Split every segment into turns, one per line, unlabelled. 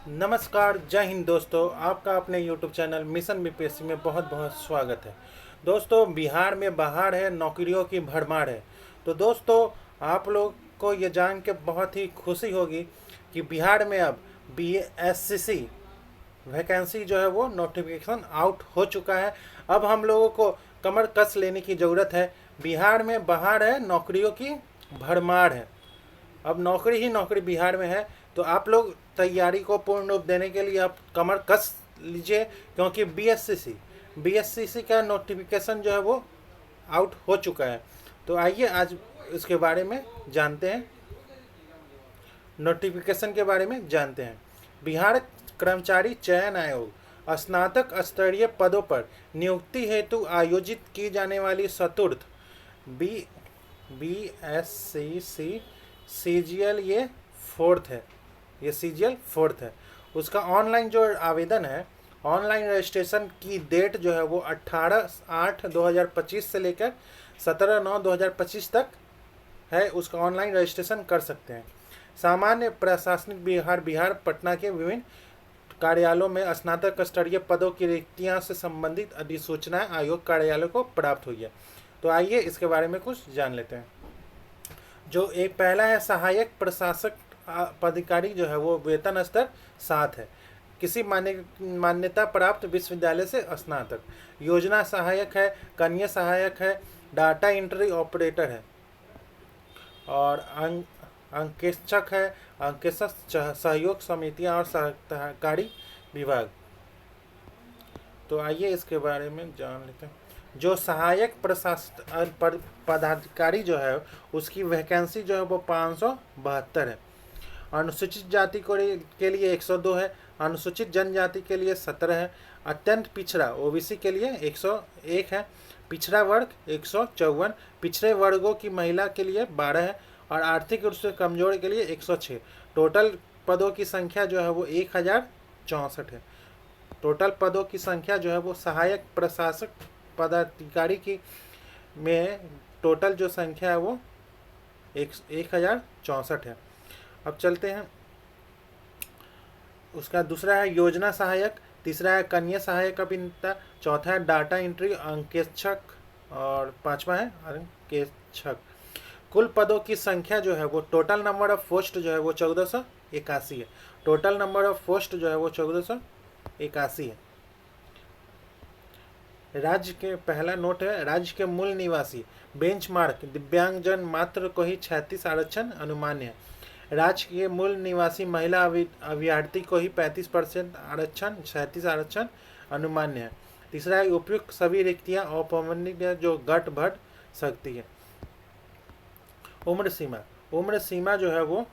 नमस्कार, जय हिंद दोस्तों। आपका अपने YouTube चैनल मिशन बीपीएससी में बहुत बहुत स्वागत है। दोस्तों, बिहार में बहार है, नौकरियों की भरमार है। तो दोस्तों, आप लोग को ये जान के बहुत ही खुशी होगी कि बिहार में अब BSCC वैकेंसी जो है वो नोटिफिकेशन आउट हो चुका है। अब हम लोगों को कमर कस लेने की ज़रूरत है। बिहार में बहार है, नौकरियों की भरमार है। अब नौकरी ही नौकरी बिहार में है। तो आप लोग तैयारी को पूर्ण रूप देने के लिए आप कमर कस लीजिए, क्योंकि बीएससीसी का नोटिफिकेशन जो है वो आउट हो चुका है। तो आइए आज इसके बारे में जानते हैं, नोटिफिकेशन के बारे में जानते हैं। बिहार कर्मचारी चयन आयोग स्नातक स्तरीय पदों पर नियुक्ति हेतु आयोजित की जाने वाली चतुर्थ बी BSCC CGL ये फोर्थ है। ये CGL फोर्थ है। उसका ऑनलाइन जो आवेदन है, ऑनलाइन रजिस्ट्रेशन की डेट जो है वो 18/8/2025 से लेकर 17/9/2025 तक है। उसका ऑनलाइन रजिस्ट्रेशन कर सकते हैं। सामान्य प्रशासनिक बिहार पटना के विभिन्न कार्यालयों में स्नातक स्तरीय पदों की रिक्तियां से संबंधित अधिसूचनाएं आयोग कार्यालय को प्राप्त हुई है। तो आइए इसके बारे में कुछ जान लेते हैं। जो एक पहला है, सहायक प्रशासक पदाधिकारी जो है वो वेतन स्तर 7 है। किसी मान्यता प्राप्त विश्वविद्यालय से स्नातक। योजना सहायक है, कन्या सहायक है, डाटा एंट्री ऑपरेटर है और अंकेक्षक है, अंकेक्षक सहयोग समितियां और सहकारी विभाग। तो आइए इसके बारे में जान लेते हैं। जो सहायक प्रशासन पदाधिकारी जो है उसकी वैकेंसी जो है वो 572 है। अनुसूचित जाति के लिए 102 है, अनुसूचित जनजाति के लिए 17 है, अत्यंत पिछड़ा OBC के लिए 101 है, पिछड़ा वर्ग 154, पिछड़े वर्गों की महिला के लिए 12 है और आर्थिक रूप से कमजोर के लिए 106। टोटल पदों की संख्या जो है वो 1064 है। टोटल पदों की संख्या जो है वो सहायक प्रशासक पदाधिकारी की में टोटल जो संख्या है वो 1064 है। अब चलते हैं, उसका दूसरा है योजना सहायक, तीसरा है कन्या सहायक अभियंता, चौथा है डाटा एंट्री अंकेक्षक और पांचवा है अंकेक्षक। कुल पदों की संख्या जो है वो टोटल नंबर ऑफ पोस्ट जो है वो 1481 है। टोटल नंबर ऑफ पोस्ट जो है वो 1481 है। राज्य के पहला नोट है, राज्य के मूल निवासी बेंचमार्क दिव्यांगजन मात्र को ही 36 आरक्षण अनुमान्य है। राज्य के मूल निवासी महिला अभ्यर्थी को ही 35% आरक्षण 37 आरक्षण अनुमान्य है। तीसरा है, उपयुक्त सभी रिक्तियां औपचारिक जो घट बढ़ सकती है। उम्र सीमा जो है वो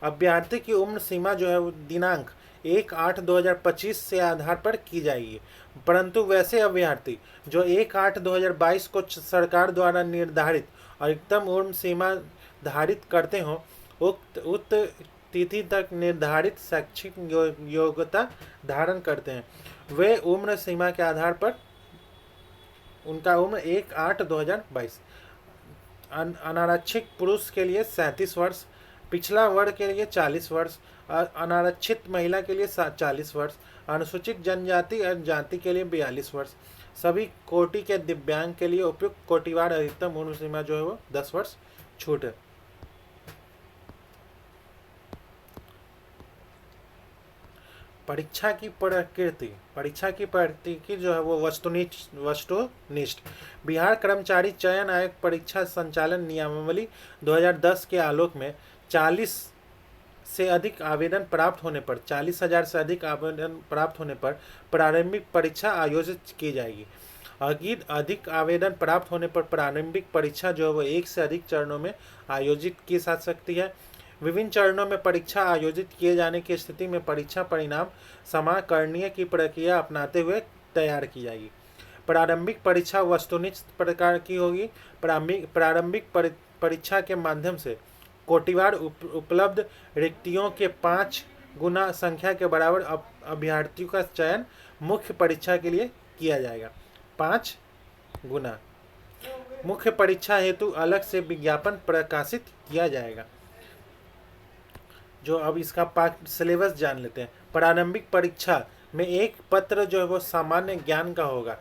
अभ्यर्थी की उम्र सीमा जो है वो दिनांक 1/8/2025 से आधार पर की जाएगी, परंतु वैसे अभ्यर्थी जो 1/8/2022 को सरकार द्वारा निर्धारित अधिकतम उम्र सीमा धारित करते हों, उक्त तिथि तक निर्धारित शैक्षिक योग्यता धारण करते हैं, वे उम्र सीमा के आधार पर उनका उम्र 1/8/2022। अनारक्षित पुरुष के लिए 37 वर्ष, पिछला वर्ग के लिए 40 वर्ष, अनारक्षित महिला के लिए 40 वर्ष, अनुसूचित जनजाति और जाति के लिए 42 वर्ष। सभी कोटि के दिव्यांग के लिए उपयुक्त कोटिवार अधिकतम उम्र सीमा जो है वो 10 वर्ष छूट है। परीक्षा की प्रकृति जो है वो वस्तुनिष्ठ। बिहार कर्मचारी चयन आयोग परीक्षा संचालन नियमावली 2010 के आलोक में 40 से अधिक आवेदन प्राप्त होने पर 40,000 से अधिक आवेदन प्राप्त होने पर प्रारंभिक परीक्षा आयोजित की जाएगी। अधिक आवेदन प्राप्त होने पर प्रारंभिक परीक्षा जो है वो एक से अधिक चरणों में आयोजित की जा सकती है। विभिन्न चरणों में परीक्षा आयोजित किए जाने की स्थिति में परीक्षा परिणाम समाकरणीय की प्रक्रिया अपनाते हुए तैयार की जाएगी। प्रारंभिक परीक्षा वस्तुनिष्ठ प्रकार की होगी। प्रारंभिक परीक्षा के माध्यम से कोटिवार उपलब्ध रिक्तियों के 5 गुना संख्या के बराबर अभ्यर्थियों का चयन मुख्य परीक्षा के लिए किया जाएगा। 5 गुना मुख्य परीक्षा हेतु अलग से विज्ञापन प्रकाशित किया जाएगा। जो अब इसका पाठ सिलेबस जान लेते हैं। प्रारंभिक परीक्षा में एक पत्र जो है वो सामान्य ज्ञान का होगा।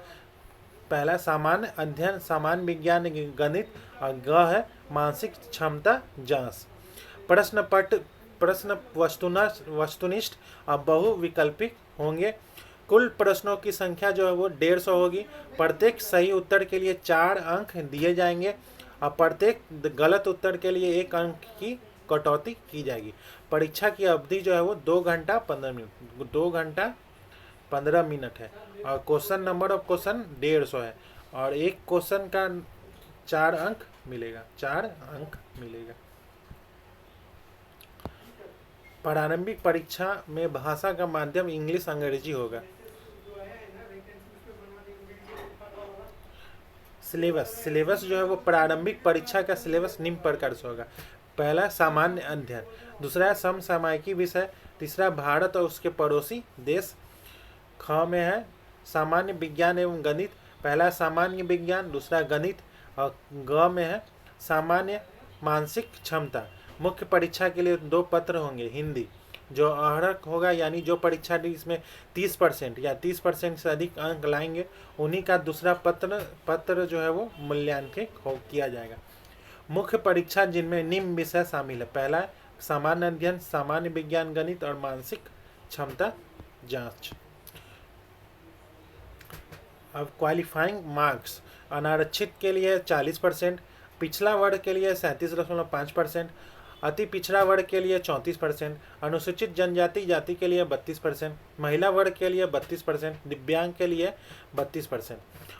पहला सामान्य अध्ययन, सामान्य विज्ञान, गणित, और ग है मानसिक क्षमता जांच। प्रश्न पट प्रश्न वस्तुनिष्ठ और बहुविकल्पिक होंगे। कुल प्रश्नों की संख्या जो है वो 150 होगी। प्रत्येक सही उत्तर के लिए 4 अंक दिए जाएंगे और प्रत्येक गलत उत्तर के लिए 1 अंक की कटौती की जाएगी। परीक्षा की अवधि जो है वो 2 घंटा 15 मिनट 2 घंटा 15 मिनट है और क्वेश्चन नंबर ऑफ क्वेश्चन 150 है और एक क्वेश्चन का 4 अंक मिलेगा 4 अंक मिलेगा। प्रारंभिक परीक्षा में भाषा का माध्यम इंग्लिश अंग्रेजी होगा। सिलेबस जो है वो प्रारंभिक परीक्षा का सिलेबस निम्न प्रकार से होगा। पहला सामान्य अध्ययन, दूसरा समसामयिकी विषय, तीसरा भारत और उसके पड़ोसी देश। ख में है सामान्य विज्ञान एवं गणित, पहला सामान्य विज्ञान, दूसरा गणित, और ग में है सामान्य मानसिक क्षमता। मुख्य परीक्षा के लिए 2 पत्र होंगे। हिंदी जो अर्हक होगा यानी जो परीक्षार्थी इसमें 30% या 30% से अधिक अंक लाएंगे उन्हीं का दूसरा पत्र जो है वो मूल्यांकन किया जाएगा। मुख्य परीक्षा जिनमें निम्न विषय शामिल है। पहला सामान्य अध्ययन, सामान्य विज्ञान, गणित और मानसिक क्षमता जांच। अब क्वालिफाइंग मार्क्स अनारक्षित के लिए 40%, पिछला वर्ग के लिए 37.5%, अति पिछड़ा वर्ग के लिए 34%, अनुसूचित जनजाति जाति के लिए 32%, महिला वर्ग के लिए 32%, दिव्यांग के लिए 32%।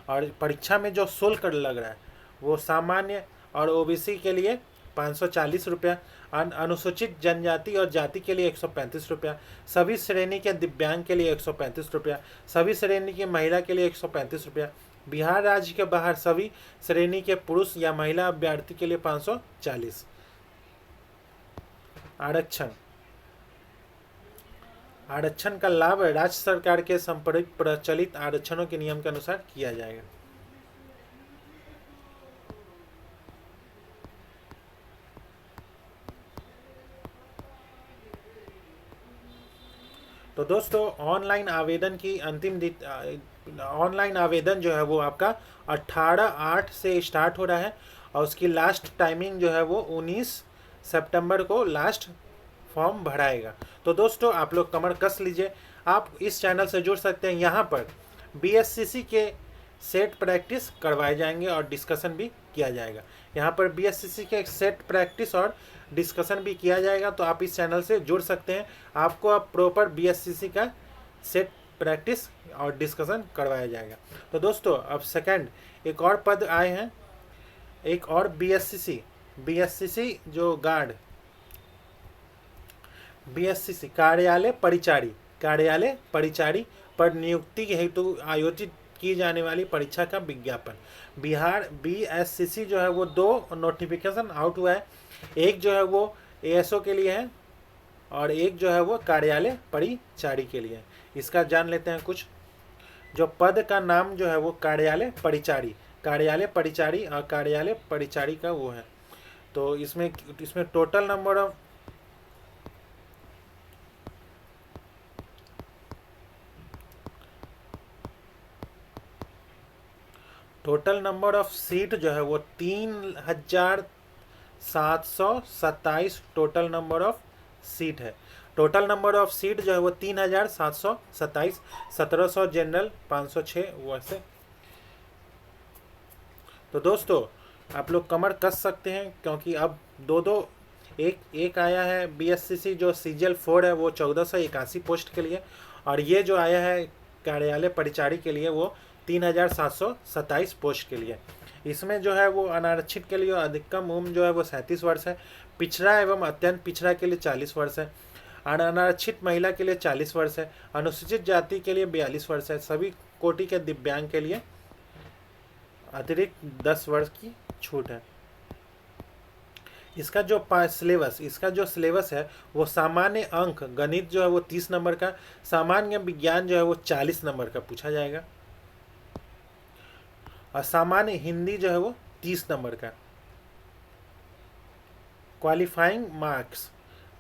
और परीक्षा में जो शुल्क लग रहा है वो सामान्य और ओबीसी के लिए 540 रुपया, अनुसूचित जनजाति और जाति के लिए 135 रुपया, सभी श्रेणी के दिव्यांग के लिए 135 रुपया, सभी श्रेणी की महिला के लिए 135 रुपया, बिहार राज्य के बाहर सभी श्रेणी के पुरुष या महिला अभ्यर्थी के लिए 540। आरक्षण का लाभ राज्य सरकार के संपर्क प्रचलित आरक्षणों के नियम के अनुसार किया जाएगा। तो दोस्तों ऑनलाइन आवेदन की अंतिम ऑनलाइन आवेदन जो है वो आपका 18/8 से स्टार्ट हो रहा है और उसकी लास्ट टाइमिंग जो है वो 19 सितंबर को लास्ट फॉर्म भराएगा। तो दोस्तों आप लोग कमर कस लीजिए। आप इस चैनल से जुड़ सकते हैं। यहाँ पर बीएससीसी के सेट प्रैक्टिस करवाए जाएंगे और डिस्कशन भी किया जाएगा। यहाँ पर बीएससीसी के सेट प्रैक्टिस और डिस्कशन भी किया जाएगा। तो आप इस चैनल से जुड़ सकते हैं। आपको अब प्रॉपर बीएससीसी का सेट प्रैक्टिस और डिस्कशन करवाया जाएगा। तो दोस्तों अब सेकंड एक और पद आए हैं, एक और बीएससीसी जो गार्ड बीएससीसी कार्यालय परिचारी पर नियुक्ति हेतु आयोजित की जाने वाली परीक्षा का विज्ञापन। बिहार बीएससीसी जो है वो 2 नोटिफिकेशन आउट हुआ है। एक जो है वो एएसओ के लिए है और एक जो है वो कार्यालय परिचारी के लिए है। इसका जान लेते हैं कुछ। जो पद का नाम जो है वो कार्यालय परिचारी और कार्यालय परिचारी का वो है। तो इसमें टोटल नंबर ऑफ सीट जो है वो 3727 टोटल नंबर ऑफ सीट है। टोटल नंबर ऑफ सीट जो है वो 3727, 1700 जनरल, 506 वैसे। तो दोस्तों आप लोग कमर कस सकते हैं क्योंकि अब एक आया है बीएससीसी जो सीजीएल 4 है वो 1481 पोस्ट के लिए, और ये जो आया है कार्यालय परिचारी के लिए वो 3727 पोस्ट के लिए। इसमें जो है वो अनारक्षित के लिए अधिकतम उम्र जो है वो 37 वर्ष है, पिछड़ा एवं अत्यंत पिछड़ा के लिए 40 वर्ष है, अनारक्षित महिला के लिए 40 वर्ष है, अनुसूचित जाति के लिए 42 वर्ष है, सभी कोटि के दिव्यांग के लिए अतिरिक्त 10 वर्ष की छूट है। इसका जो सिलेबस है वो सामान्य अंक गणित जो है वो 30 नंबर का, सामान्य विज्ञान जो है वो 40 नंबर का पूछा जाएगा और सामान्य हिंदी जो है वो 30 नंबर का। क्वालिफाइंग मार्क्स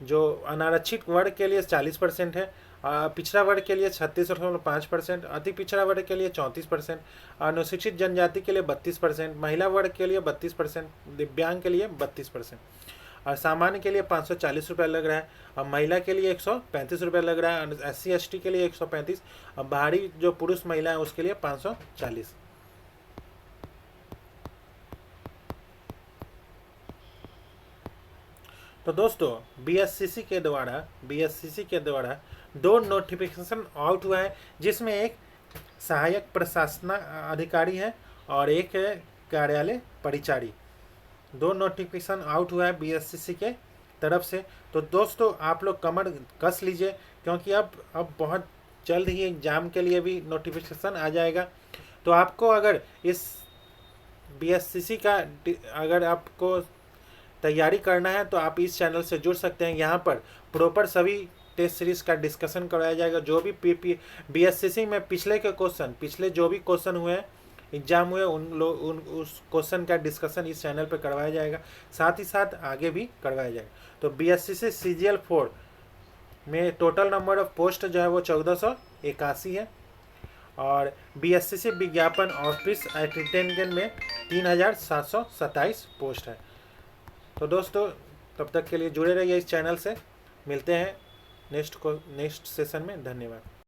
जो अनारक्षित वर्ग के लिए 40% है, पिछड़ा वर्ग के लिए 36.5%, अति पिछड़ा वर्ग के लिए 34%, अनुसूचित जनजाति के लिए 32%, महिला वर्ग के लिए 32%, दिव्यांग के लिए 32%, और सामान्य के लिए 540 रुपये लग रहा है, और महिला के लिए 135 रुपये लग रहा है, SC ST के लिए 135, और बाहरी जो पुरुष महिला है उसके लिए 540। तो दोस्तों BSCC के द्वारा 2 नोटिफिकेशन आउट हुआ है, जिसमें एक सहायक प्रशासन अधिकारी है और एक है कार्यालय परिचारी। 2 नोटिफिकेशन आउट हुआ है BSCC के तरफ से। तो दोस्तों आप लोग कमर कस लीजिए, क्योंकि अब बहुत जल्द ही एग्ज़ाम के लिए भी नोटिफिकेशन आ जाएगा। तो आपको अगर इस BSCC का अगर आपको तैयारी करना है तो आप इस चैनल से जुड़ सकते हैं। यहाँ पर प्रॉपर सभी टेस्ट सीरीज का डिस्कशन कराया जाएगा। जो भी BSCC में पिछले जो भी क्वेश्चन हुए हैं, एग्जाम हुए, उस क्वेश्चन का डिस्कशन इस चैनल पर करवाया जाएगा, साथ ही साथ आगे भी करवाया जाएगा। तो BSCC CGL 4 में टोटल नंबर ऑफ पोस्ट जो है वो 1481 है, और BSCC विज्ञापन ऑफिस अटेंडेंट में 3727 पोस्ट है। तो दोस्तों तब तक के लिए जुड़े रहिए इस चैनल से। मिलते हैं नेक्स्ट सेशन में। धन्यवाद।